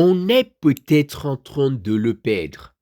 On est peut-être en train de le perdre.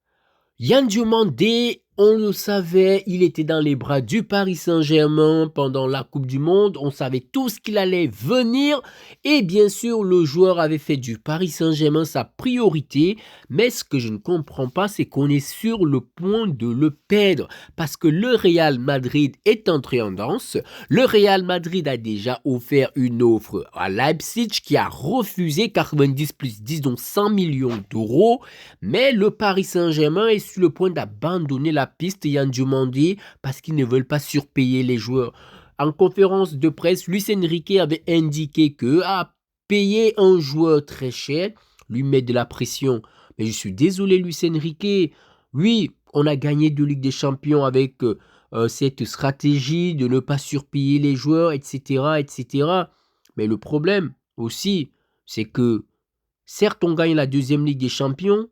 Yann Diomandé, on le savait, il était dans les bras du Paris Saint-Germain pendant la Coupe du Monde. On savait tous qu'il allait venir. Et bien sûr, le joueur avait fait du Paris Saint-Germain sa priorité. Mais ce que je ne comprends pas, c'est qu'on est sur le point de le perdre. Parce que le Real Madrid est entré en danse. Le Real Madrid a déjà offert une offre à Leipzig qui a refusé 90 plus 10, donc 100 millions d'euros. Mais le Paris Saint-Germain est sur le point d'abandonner la piste Yann Diomandé parce qu'ils ne veulent pas surpayer les joueurs. En conférence de presse, Luis Enrique avait indiqué que payer un joueur très cher, lui mettre de la pression. Mais je suis désolé, Luis Enrique. Oui, on a gagné 2 Ligues des Champions avec cette stratégie de ne pas surpayer les joueurs, etc., etc. Mais le problème aussi, c'est que certes, on gagne la 2e Ligue des Champions,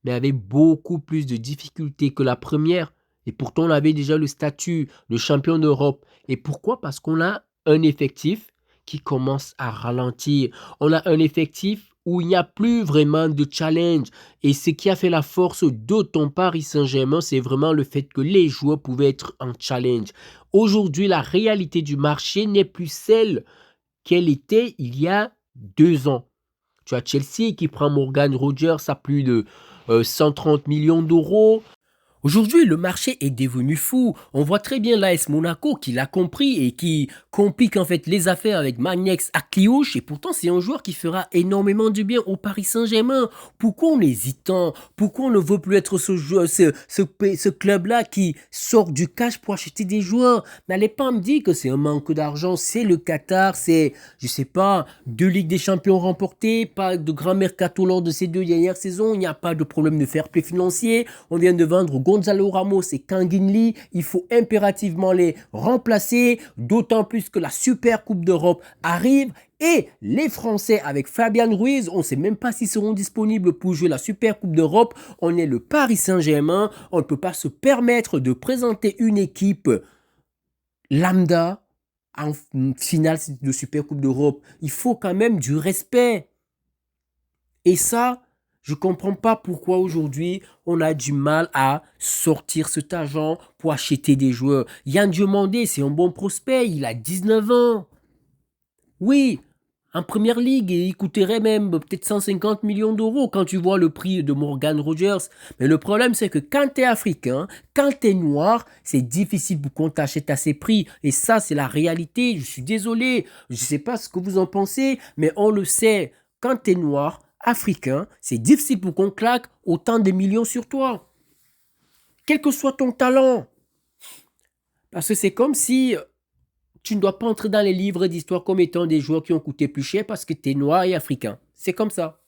mais avec beaucoup plus de difficultés que la première. Et pourtant, on avait déjà le statut de champion d'Europe. Et pourquoi? Parce qu'on a un effectif qui commence à ralentir. On a un effectif où il n'y a plus vraiment de challenge. Et ce qui a fait la force de ton Paris Saint-Germain, c'est vraiment le fait que les joueurs pouvaient être en challenge. Aujourd'hui, la réalité du marché n'est plus celle qu'elle était il y a 2 ans. Tu as Chelsea qui prend Morgan Rogers à plus de 130 millions d'euros. Aujourd'hui, le marché est devenu fou. On voit très bien l'AS Monaco qui l'a compris et qui complique en fait les affaires avec Magnex Akliouche. Et pourtant, c'est un joueur qui fera énormément du bien au Paris Saint-Germain. Pourquoi on hésite tant? Pourquoi on ne veut plus être ce club-là qui sort du cash pour acheter des joueurs? N'allez pas me dire que c'est un manque d'argent. C'est le Qatar, c'est, je sais pas, 2 Ligues des Champions remportées, pas de grand mercato lors de ces 2 dernières saisons. Il n'y a pas de problème de fair play financier. On vient de vendre Gonzalo Ramos et Kangin Lee. Il faut impérativement les remplacer, d'autant plus que la Super Coupe d'Europe arrive. Et les Français avec Fabian Ruiz, on ne sait même pas s'ils seront disponibles pour jouer la Super Coupe d'Europe. On est le Paris Saint-Germain. On ne peut pas se permettre de présenter une équipe lambda en finale de Super Coupe d'Europe. Il faut quand même du respect. Et ça, je ne comprends pas pourquoi aujourd'hui on a du mal à sortir cet argent pour acheter des joueurs. Yann Diomandé, c'est un bon prospect, il a 19 ans. Oui, en première ligue, il coûterait même peut-être 150 millions d'euros quand tu vois le prix de Morgan Rogers. Mais le problème, c'est que quand tu es africain, quand tu es noir, c'est difficile pour qu'on t'achète à ces prix. Et ça, c'est la réalité. Je suis désolé. Je ne sais pas ce que vous en pensez, mais on le sait. Quand tu es noir, africain, c'est difficile pour qu'on claque autant de millions sur toi. Quel que soit ton talent. Parce que c'est comme si tu ne dois pas entrer dans les livres d'histoire comme étant des joueurs qui ont coûté plus cher parce que tu es noir et africain. C'est comme ça.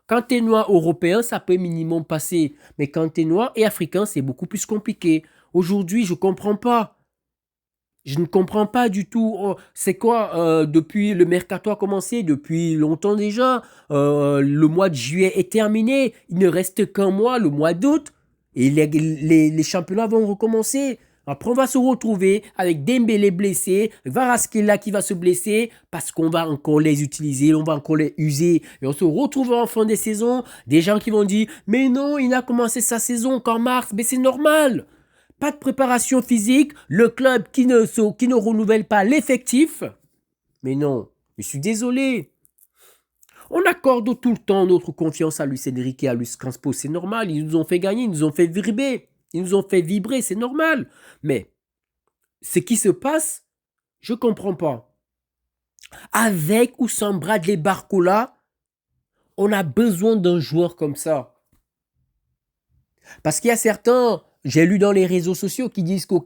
Quand tu es noir européen, ça peut minimum passer. Mais quand tu es noir et africain, c'est beaucoup plus compliqué. Aujourd'hui, je ne comprends pas. Je ne comprends pas du tout. Oh, c'est quoi depuis le mercato a commencé, depuis longtemps déjà. Le mois de juillet est terminé. Il ne reste qu'un mois, le mois d'août. Et les championnats vont recommencer. Après, on va se retrouver avec Dembélé blessé, Kvaratskhelia qui va se blesser parce qu'on va encore les utiliser, on va encore les user. Et on se retrouvera en fin de saison. Des gens qui vont dire, mais non, il a commencé sa saison qu'en mars. Mais c'est normal. Pas de préparation physique, le club qui ne renouvelle pas l'effectif. Mais non, je suis désolé. On accorde tout le temps notre confiance à Luis Enrique et à Luis Campos, c'est normal. Ils nous ont fait gagner, ils nous ont fait vibrer. Ils nous ont fait vibrer, c'est normal. Mais ce qui se passe, je ne comprends pas. Avec ou sans Bradley Barcola, on a besoin d'un joueur comme ça. Parce qu'il y a certains, j'ai lu dans les réseaux sociaux qui disent que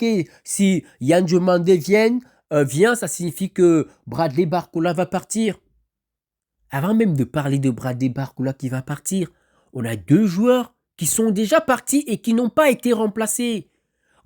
si Yann Diomandé vient, ça signifie que Bradley Barcola va partir. Avant même de parler de Bradley Barcola qui va partir, on a 2 joueurs qui sont déjà partis et qui n'ont pas été remplacés.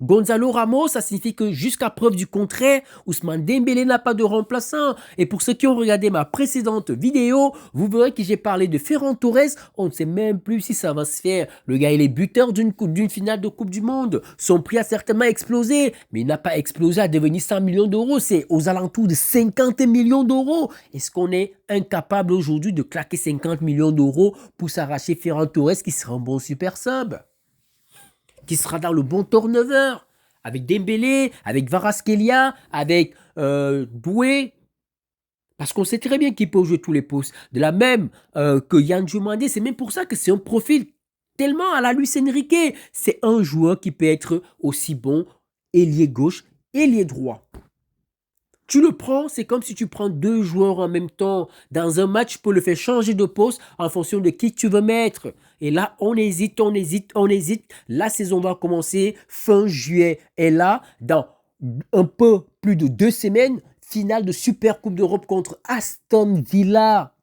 Gonzalo Ramos, ça signifie que jusqu'à preuve du contraire, Ousmane Dembélé n'a pas de remplaçant. Et pour ceux qui ont regardé ma précédente vidéo, vous verrez que j'ai parlé de Ferran Torres. On ne sait même plus si ça va se faire. Le gars, il est buteur d'une finale de Coupe du Monde. Son prix a certainement explosé, mais il n'a pas explosé à devenir 100 millions d'euros. C'est aux alentours de 50 millions d'euros. Est-ce qu'on est incapable aujourd'hui de claquer 50 millions d'euros pour s'arracher Ferran Torres qui sera un bon super sub, qui sera dans le bon turnover, avec Dembélé, avec Kvaratskhelia, avec Doué, parce qu'on sait très bien qu'il peut jouer tous les postes. De la même que Yann Djumandé, c'est même pour ça que c'est un profil tellement à la Luis Enrique. C'est un joueur qui peut être aussi bon ailier gauche, ailier droit. Tu le prends, c'est comme si tu prends deux joueurs en même temps. Dans un match, tu peux le faire changer de poste en fonction de qui tu veux mettre. Et là, on hésite. La saison va commencer fin juillet. Et là, dans un peu plus de 2 semaines, finale de Super Coupe d'Europe contre Aston Villa.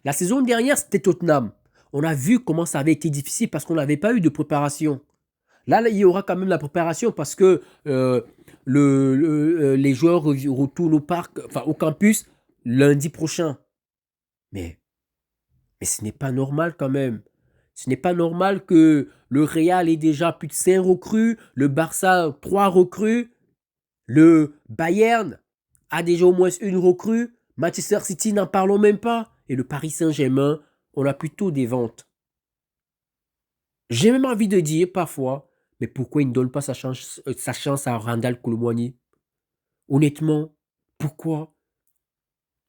La saison dernière, c'était Tottenham. On a vu comment ça avait été difficile parce qu'on n'avait pas eu de préparation. Là, il y aura quand même la préparation parce que les joueurs retournent au parc, enfin au campus, lundi prochain. Mais ce n'est pas normal quand même. Ce n'est pas normal que le Real ait déjà plus de 5 recrues, le Barça 3 recrues, le Bayern a déjà au moins une recrue, Manchester City n'en parlons même pas, et le Paris Saint-Germain, on a plutôt des ventes. J'ai même envie de dire parfois, mais pourquoi il ne donne pas sa chance à Randal Colomwani? Honnêtement, pourquoi?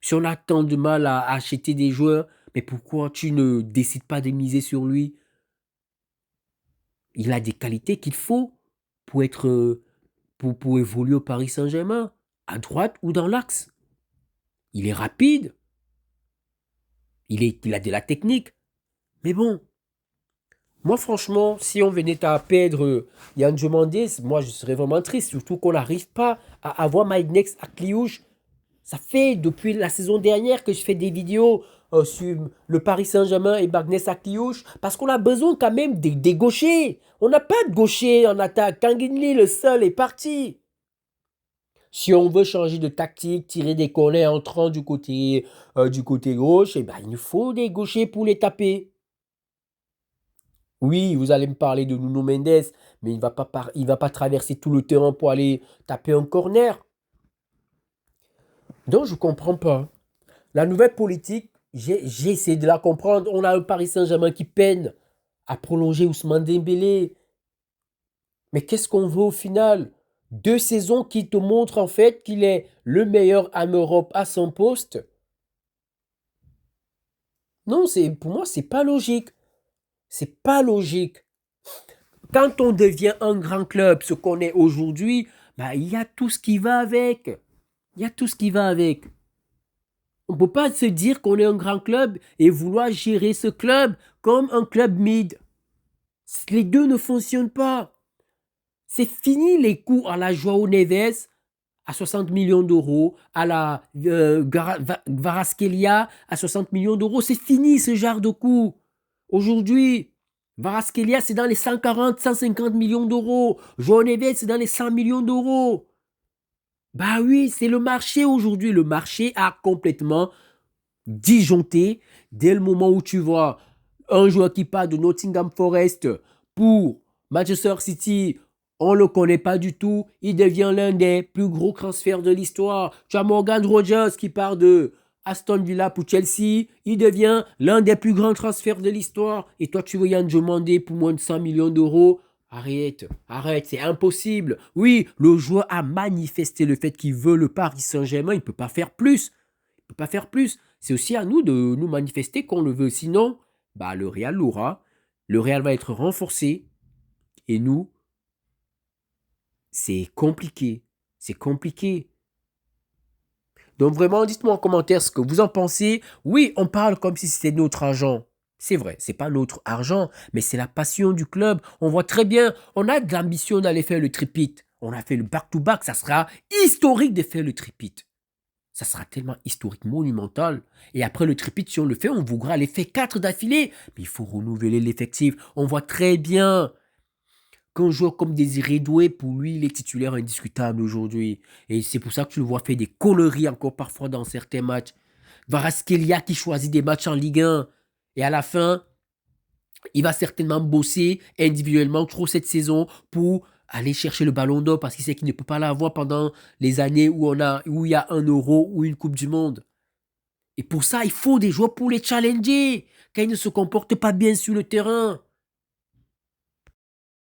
Si on a tant de mal à acheter des joueurs, mais pourquoi tu ne décides pas de miser sur lui? Il a des qualités qu'il faut pour être pour évoluer au Paris Saint-Germain, à droite ou dans l'axe. Il est rapide, il a de la technique. Mais bon, moi franchement, si on venait à perdre Yann Diomandé, moi je serais vraiment triste, surtout qu'on n'arrive pas à avoir Maïdnex à Cliouche. Ça fait depuis la saison dernière que je fais des vidéos sur le Paris Saint-Germain et Magnès Akliouche parce qu'on a besoin quand même des gauchers. On n'a pas de gaucher en attaque. Kanginli, le seul, est parti. Si on veut changer de tactique, tirer des corners entrants du côté gauche, eh ben, il nous faut des gauchers pour les taper. Oui, vous allez me parler de Nuno Mendes, mais il ne va pas traverser tout le terrain pour aller taper un corner. Donc, je ne comprends pas. La nouvelle politique, j'ai essayé de la comprendre. On a un Paris Saint-Germain qui peine à prolonger Ousmane Dembélé. Mais qu'est-ce qu'on veut au final? 2 saisons qui te montrent en fait qu'il est le meilleur en Europe à son poste. Non, pour moi, c'est pas logique. C'est pas logique. Quand on devient un grand club, ce qu'on est aujourd'hui, bah, il y a tout ce qui va avec. Il y a tout ce qui va avec. On ne peut pas se dire qu'on est un grand club et vouloir gérer ce club comme un club mid. Les deux ne fonctionnent pas. C'est fini les coûts à la Joao Neves à 60 millions d'euros, à la Kvaratskhelia à 60 millions d'euros. C'est fini ce genre de coûts. Aujourd'hui, Kvaratskhelia, c'est dans les 140, 150 millions d'euros. Joao Neves, c'est dans les 100 millions d'euros. Bah oui, c'est le marché aujourd'hui. Le marché a complètement disjoncté dès le moment où tu vois un joueur qui part de Nottingham Forest pour Manchester City. On ne le connaît pas du tout. Il devient l'un des plus gros transferts de l'histoire. Tu as Morgan Rogers qui part de Aston Villa pour Chelsea. Il devient l'un des plus grands transferts de l'histoire. Et toi, tu veux Yann demander pour moins de 100 millions d'euros. Arrête, c'est impossible. Oui, le joueur a manifesté le fait qu'il veut le Paris Saint-Germain. Il ne peut pas faire plus. C'est aussi à nous de nous manifester qu'on le veut. Sinon, bah, le Real l'aura. Le Real va être renforcé. Et nous, c'est compliqué. Donc vraiment, dites-moi en commentaire ce que vous en pensez. Oui, on parle comme si c'était notre argent. C'est vrai, c'est pas notre argent, mais c'est la passion du club. On voit très bien, on a de l'ambition d'aller faire le tripit. On a fait le back-to-back, ça sera historique de faire le tripit. Ça sera tellement historique, monumental. Et après le tripit, si on le fait, on voudra les faire 4 d'affilée. Mais il faut renouveler l'effectif. On voit très bien qu'un joueur comme Désiré Doué, pour lui, il est titulaire indiscutable aujourd'hui. Et c'est pour ça que tu le vois faire des conneries encore parfois dans certains matchs. Kvaratskhelia qui choisit des matchs en Ligue 1. Et à la fin, il va certainement bosser individuellement trop cette saison pour aller chercher le ballon d'or parce qu'il sait qu'il ne peut pas l'avoir pendant les années où il y a un euro ou une Coupe du Monde. Et pour ça, il faut des joueurs pour les challenger quand ils ne se comportent pas bien sur le terrain.